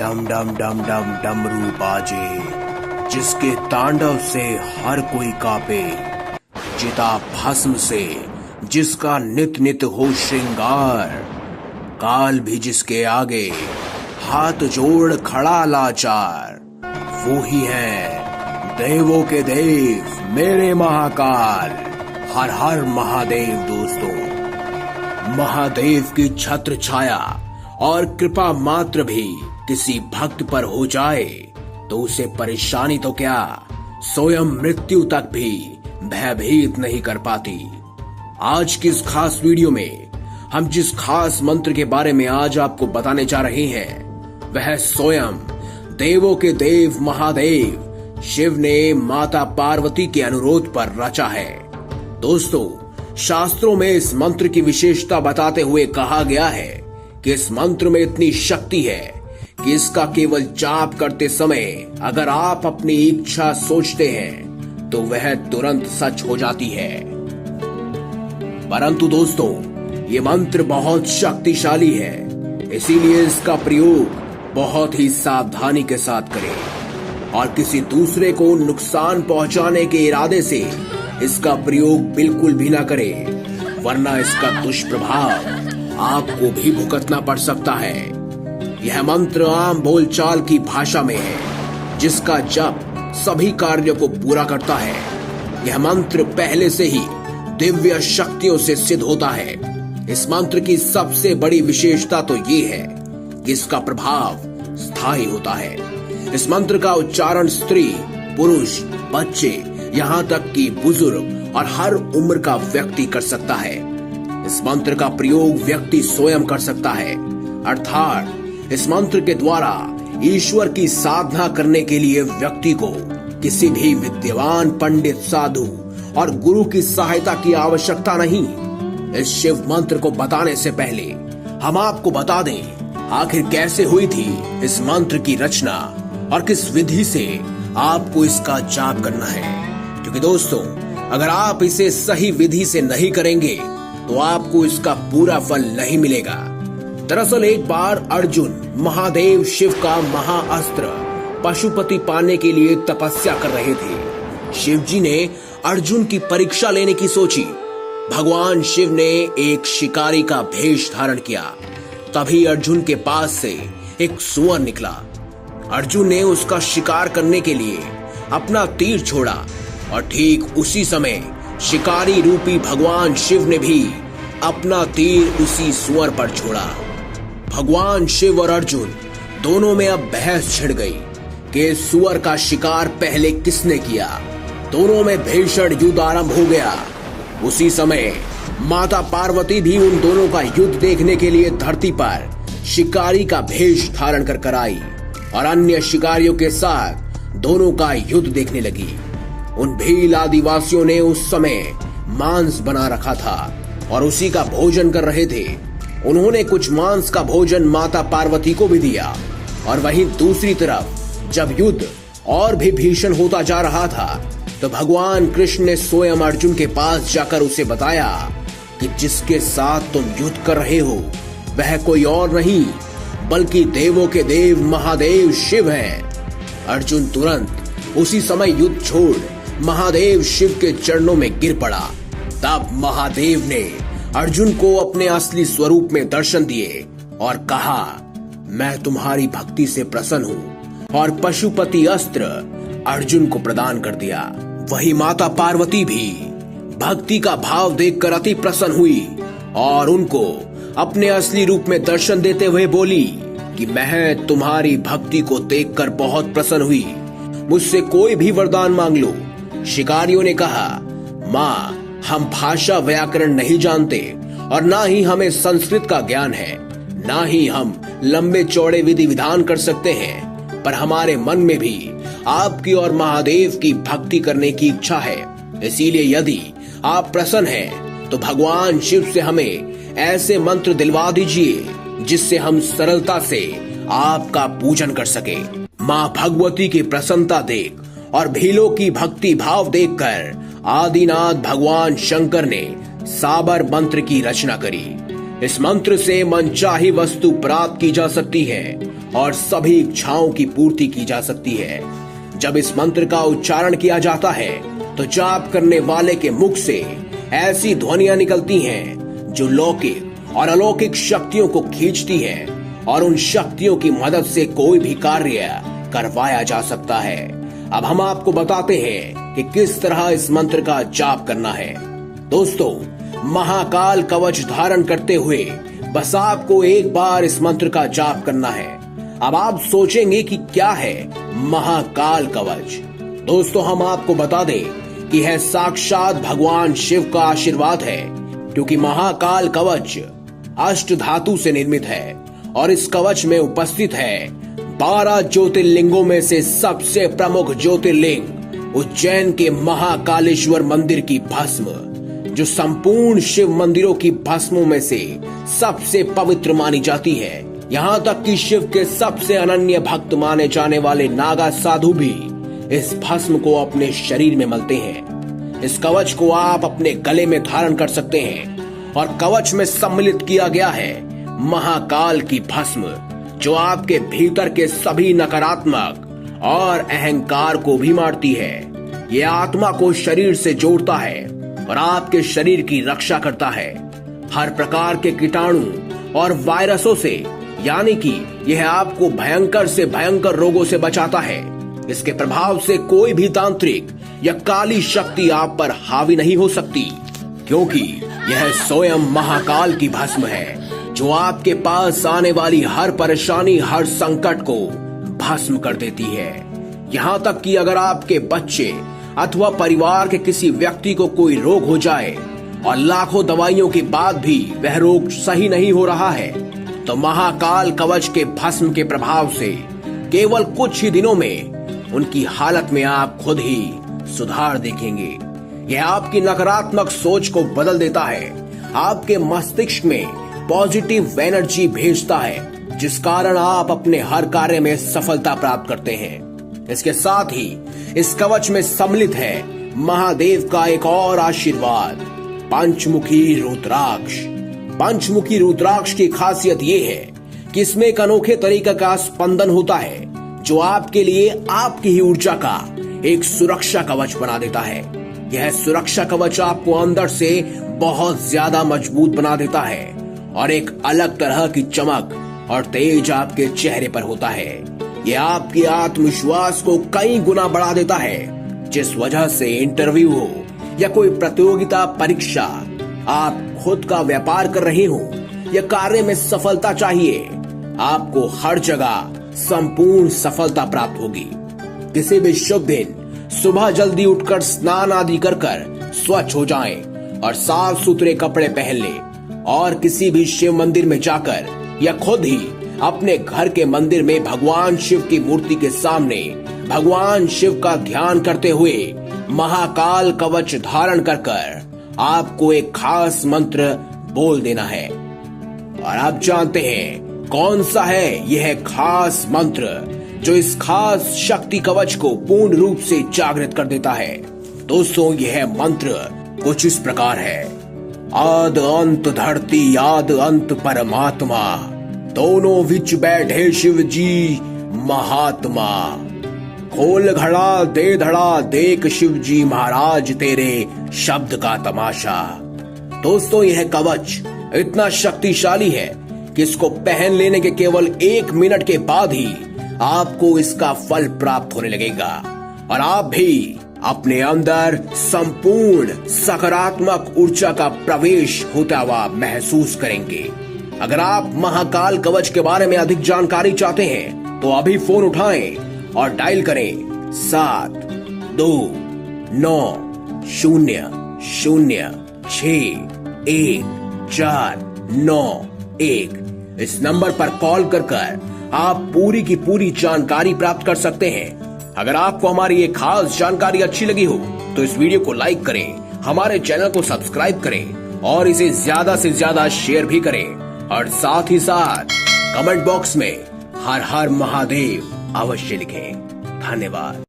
डम डम डम डम डमरू बाजे, जिसके तांडव से हर कोई कांपे। चिता भस्म से जिसका नित नित हो श्रृंगार। काल भी जिसके आगे हाथ जोड़ खड़ा लाचार। वो ही है देवों के देव मेरे महाकाल। हर हर महादेव। दोस्तों, महादेव की छत्र छाया और कृपा मात्र भी किसी भक्त पर हो जाए तो उसे परेशानी तो क्या, स्वयं मृत्यु तक भी भयभीत नहीं कर पाती। आज की इस खास वीडियो में हम जिस खास मंत्र के बारे में आज आपको बताने जा रहे हैं वह स्वयं देवों के देव महादेव शिव ने माता पार्वती के अनुरोध पर रचा है। दोस्तों, शास्त्रों में इस मंत्र की विशेषता बताते हुए कहा गया है कि इस मंत्र में इतनी शक्ति है कि इसका केवल जाप करते समय अगर आप अपनी इच्छा सोचते हैं तो वह तुरंत सच हो जाती है। परंतु दोस्तों, ये मंत्र बहुत शक्तिशाली है, इसीलिए इसका प्रयोग बहुत ही सावधानी के साथ करें और किसी दूसरे को नुकसान पहुंचाने के इरादे से इसका प्रयोग बिल्कुल भी ना करें, वरना इसका दुष्प्रभाव आपको भी भुगतना पड़ सकता है। यह मंत्र आम बोलचाल की भाषा में है, जिसका जप सभी कार्यों को पूरा करता है। यह मंत्र पहले से ही दिव्य शक्तियों से सिद्ध होता है। इस मंत्र की सबसे बड़ी विशेषता तो ये है कि इसका प्रभाव स्थायी होता है। इस मंत्र का उच्चारण स्त्री, पुरुष, बच्चे, यहाँ तक कि बुजुर्ग और हर उम्र का व्यक्ति कर सकता है। इस मंत्र का प्रयोग व्यक्ति स्वयं कर सकता है, अर्थात इस मंत्र के द्वारा ईश्वर की साधना करने के लिए व्यक्ति को किसी भी विद्वान पंडित, साधु और गुरु की सहायता की आवश्यकता नहीं। इस शिव मंत्र को बताने से पहले हम आपको बता दें आखिर कैसे हुई थी इस मंत्र की रचना और किस विधि से आपको इसका जाप करना है, क्योंकि दोस्तों, अगर आप इसे सही विधि से नहीं करेंगे तो आपको इसका पूरा फल नहीं मिलेगा। दरअसल एक बार अर्जुन महादेव शिव का महाअस्त्र पशुपति पाने के लिए तपस्या कर रहे थे। शिव जी ने अर्जुन की परीक्षा लेने की सोची। भगवान शिव ने एक शिकारी का भेष धारण किया। तभी अर्जुन के पास से एक सूअर निकला। अर्जुन ने उसका शिकार करने के लिए अपना तीर छोड़ा और ठीक उसी समय शिकारी रूपी भगवान शिव ने भी अपना तीर उसी सूअर पर छोड़ा। भगवान शिव और अर्जुन दोनों में अब बहस छिड़ गई कि सूअर का शिकार पहले किसने किया। दोनों में भीषण युद्ध आरंभ हो गया। उसी समय माता पार्वती भी उन दोनों का युद्ध देखने के लिए धरती पर शिकारी का भेष धारण कर आई और अन्य शिकारियों के साथ दोनों का युद्ध देखने लगी। उन भील आदिवासियों ने उस समय मांस बना रखा था और उसी का भोजन कर रहे थे। उन्होंने कुछ मांस का भोजन माता पार्वती को भी दिया और वहीं दूसरी तरफ जब युद्ध और भी भीषण होता जा रहा था तो भगवान कृष्ण ने स्वयं अर्जुन के पास जाकर उसे बताया कि जिसके साथ तुम युद्ध कर रहे हो वह कोई और नहीं बल्कि देवों के देव महादेव शिव है। अर्जुन तुरंत उसी समय युद्ध छोड़ महादेव शिव के चरणों में गिर पड़ा। तब महादेव ने अर्जुन को अपने असली स्वरूप में दर्शन दिए और कहा, मैं तुम्हारी भक्ति से प्रसन्न हूँ, और पशुपति अस्त्र अर्जुन को प्रदान कर दिया। वही माता पार्वती भी भक्ति का भाव देखकर अति प्रसन्न हुई और उनको अपने असली रूप में दर्शन देते हुए बोली कि मैं तुम्हारी भक्ति को देखकर बहुत प्रसन्न हुई, मुझसे कोई भी वरदान मांग लो। शिकारियों ने कहा, माँ, हम भाषा व्याकरण नहीं जानते और ना ही हमें संस्कृत का ज्ञान है, ना ही हम लंबे चौड़े विधि विधान कर सकते हैं, पर हमारे मन में भी आपकी और महादेव की भक्ति करने की इच्छा है। इसीलिए यदि आप प्रसन्न हैं तो भगवान शिव से हमें ऐसे मंत्र दिलवा दीजिए जिससे हम सरलता से आपका पूजन कर सके। माँ भगवती की प्रसन्नता देख और भीलों की भक्ति भाव देखकर आदिनाथ भगवान शंकर ने साबर मंत्र की रचना करी। इस मंत्र से मनचाही वस्तु प्राप्त की जा सकती है और सभी इच्छाओं की पूर्ति की जा सकती है। जब इस मंत्र का उच्चारण किया जाता है तो जाप करने वाले के मुख से ऐसी ध्वनियां निकलती हैं जो लौकिक और अलौकिक शक्तियों को खींचती हैं और उन शक्तियों की मदद से कोई भी कार्य करवाया जा सकता है। अब हम आपको बताते हैं कि किस तरह इस मंत्र का जाप करना है। दोस्तों, महाकाल कवच धारण करते हुए बस आपको एक बार इस मंत्र का जाप करना है। अब आप सोचेंगे कि क्या है महाकाल कवच। दोस्तों, हम आपको बता दें कि यह साक्षात भगवान शिव का आशीर्वाद है, क्योंकि महाकाल कवच अष्ट धातु से निर्मित है और इस कवच में उपस्थित है 12 ज्योतिर्लिंगों में से सबसे प्रमुख ज्योतिर्लिंग उज्जैन के महाकालेश्वर मंदिर की भस्म, जो संपूर्ण शिव मंदिरों की भस्मों में से सबसे पवित्र मानी जाती है। यहाँ तक कि शिव के सबसे अनन्य भक्त माने जाने वाले नागा साधु भी इस भस्म को अपने शरीर में मलते हैं। इस कवच को आप अपने गले में धारण कर सकते हैं और कवच में सम्मिलित किया गया है महाकाल की भस्म, जो आपके भीतर के सभी नकारात्मक और अहंकार को भी मारती है। ये आत्मा को शरीर से जोड़ता है और आपके शरीर की रक्षा करता है हर प्रकार के कीटाणु और वायरसों से, यानी कि यह आपको भयंकर से भयंकर रोगों से बचाता है। इसके प्रभाव से कोई भी तांत्रिक या काली शक्ति आप पर हावी नहीं हो सकती, क्योंकि यह स्वयं महाकाल की भस्म है, जो आपके पास आने वाली हर परेशानी, हर संकट को भस्म कर देती है। यहाँ तक कि अगर आपके बच्चे अथवा परिवार के किसी व्यक्ति को कोई रोग हो जाए और लाखों दवाइयों के बाद भी वह रोग सही नहीं हो रहा है, तो महाकाल कवच के भस्म के प्रभाव से केवल कुछ ही दिनों में उनकी हालत में आप खुद ही सुधार देखेंगे। यह आपकी नकारात्मक सोच को बदल देता है, आपके मस्तिष्क में पॉजिटिव एनर्जी भेजता है, जिस कारण आप अपने हर कार्य में सफलता प्राप्त करते हैं। इसके साथ ही इस कवच में सम्मिलित है महादेव का एक और आशीर्वाद, पंचमुखी रुद्राक्ष। पंचमुखी रुद्राक्ष की खासियत ये है कि इसमें एक अनोखे तरीके का स्पंदन होता है, जो आपके लिए आपकी ही ऊर्जा का एक सुरक्षा कवच बना देता है। यह सुरक्षा कवच आपको अंदर से बहुत ज्यादा मजबूत बना देता है और एक अलग तरह की चमक और तेज आपके चेहरे पर होता है। यह आपके आत्मविश्वास को कई गुना बढ़ा देता है, जिस वजह से इंटरव्यू हो या कोई प्रतियोगिता परीक्षा, आप खुद का व्यापार कर रहे हो या कार्य में सफलता चाहिए, आपको हर जगह संपूर्ण सफलता प्राप्त होगी। किसी भी शुभ दिन सुबह जल्दी उठकर स्नान आदि कर स्वच्छ हो जाएं और साफ सुथरे कपड़े पहन लें और किसी भी शिव मंदिर में जाकर या खुद ही अपने घर के मंदिर में भगवान शिव की मूर्ति के सामने भगवान शिव का ध्यान करते हुए महाकाल कवच धारण कर आपको एक खास मंत्र बोल देना है। और आप जानते हैं कौन सा है यह खास मंत्र, जो इस खास शक्ति कवच को पूर्ण रूप से जागृत कर देता है। दोस्तों, यह मंत्र कुछ इस प्रकार है। आद अंत धरती आद अंत परमात्मा, दोनों विच बैठे शिव जी महात्मा। खोल घड़ा दे धड़ा देख शिव जी महाराज तेरे शब्द का तमाशा। दोस्तों, यह कवच इतना शक्तिशाली है कि इसको पहन लेने के केवल 1 मिनट के बाद ही आपको इसका फल प्राप्त होने लगेगा और आप भी अपने अंदर संपूर्ण सकारात्मक ऊर्जा का प्रवेश होता हुआ महसूस करेंगे। अगर आप महाकाल कवच के बारे में अधिक जानकारी चाहते हैं तो अभी फोन उठाएं और डायल करें 7290061491। इस नंबर पर कॉल कर आप पूरी की पूरी जानकारी प्राप्त कर सकते हैं। अगर आपको हमारी ये खास जानकारी अच्छी लगी हो तो इस वीडियो को लाइक करें, हमारे चैनल को सब्सक्राइब करें और इसे ज्यादा से ज्यादा शेयर भी करें और साथ ही साथ कमेंट बॉक्स में हर हर महादेव अवश्य लिखें। धन्यवाद।